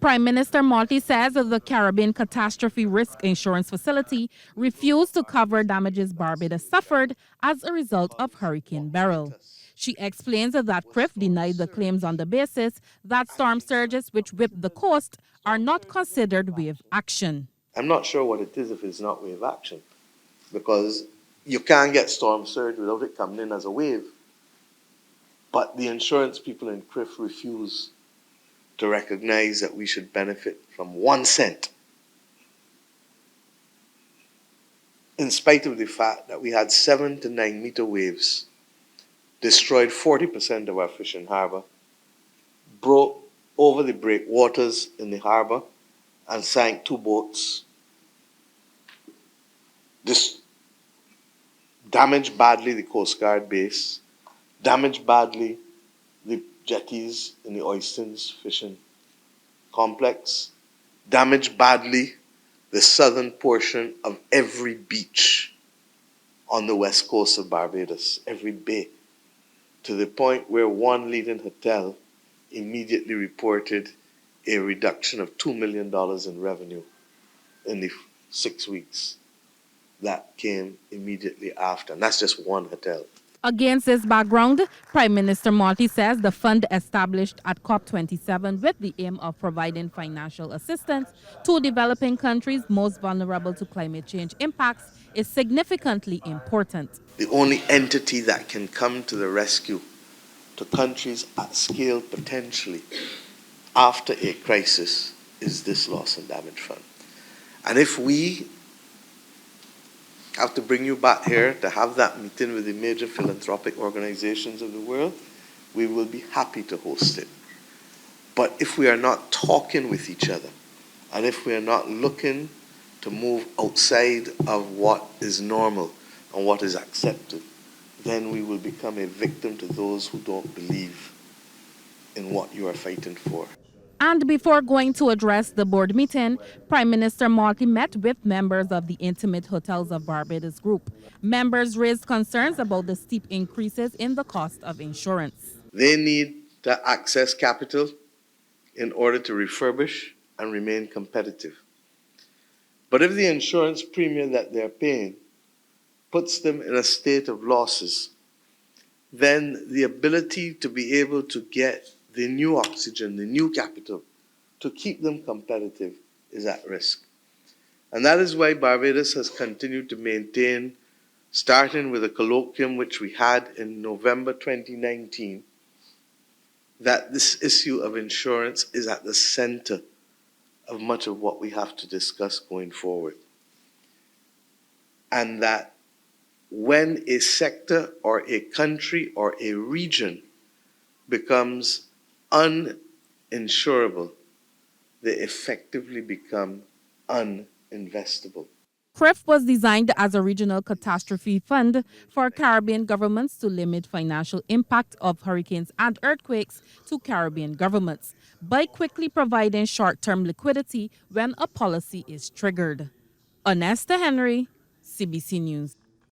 Prime Minister Mottley says that the Caribbean Catastrophe Risk Insurance Facility refused to cover damages Barbados suffered as a result of Hurricane Beryl. She explains that CRIF denied the claims on the basis that storm surges which whipped the coast are not considered wave action. I'm not sure what it is if it's not wave action, because you can't get storm surge without it coming in as a wave. But the insurance people in CRIF refuse to recognize that we should benefit from 1 cent, in spite of the fact that we had 7 to 9 meter waves, destroyed 40% of our fishing harbor, broke over the breakwaters in the harbor, and sank 2 boats. This damaged badly the Coast Guard base, damaged badly the jetties in the Oystins fishing complex, damaged badly the southern portion of every beach on the west coast of Barbados, every bay, to the point where one leading hotel immediately reported a reduction of $2 million in revenue in the 6 weeks that came immediately after. And that's just one hotel. Against this background, Prime Minister Mottley says the fund established at COP27 with the aim of providing financial assistance to developing countries most vulnerable to climate change impacts is significantly important. The only entity that can come to the rescue to countries at scale potentially after a crisis is this loss and damage fund. And if we have to bring you back here to have that meeting with the major philanthropic organizations of the world, we will be happy to host it. But if we are not talking with each other, and if we are not looking to move outside of what is normal and what is accepted, then we will become a victim to those who don't believe in what you are fighting for. And before going to address the board meeting, Prime Minister Mottley met with members of the Intimate Hotels of Barbados group. Members raised concerns about the steep increases in the cost of insurance. They need to access capital in order to refurbish and remain competitive. But if the insurance premium that they're paying puts them in a state of losses, then the ability to be able to get the new oxygen, the new capital, to keep them competitive is at risk. And that is why Barbados has continued to maintain, starting with a colloquium which we had in November 2019, that this issue of insurance is at the center of much of what we have to discuss going forward. And that when a sector or a country or a region becomes uninsurable, they effectively become uninvestable. CRIF was designed as a regional catastrophe fund for Caribbean governments to limit financial impact of hurricanes and earthquakes to Caribbean governments by quickly providing short-term liquidity when a policy is triggered. Anesta Henry, CBC News.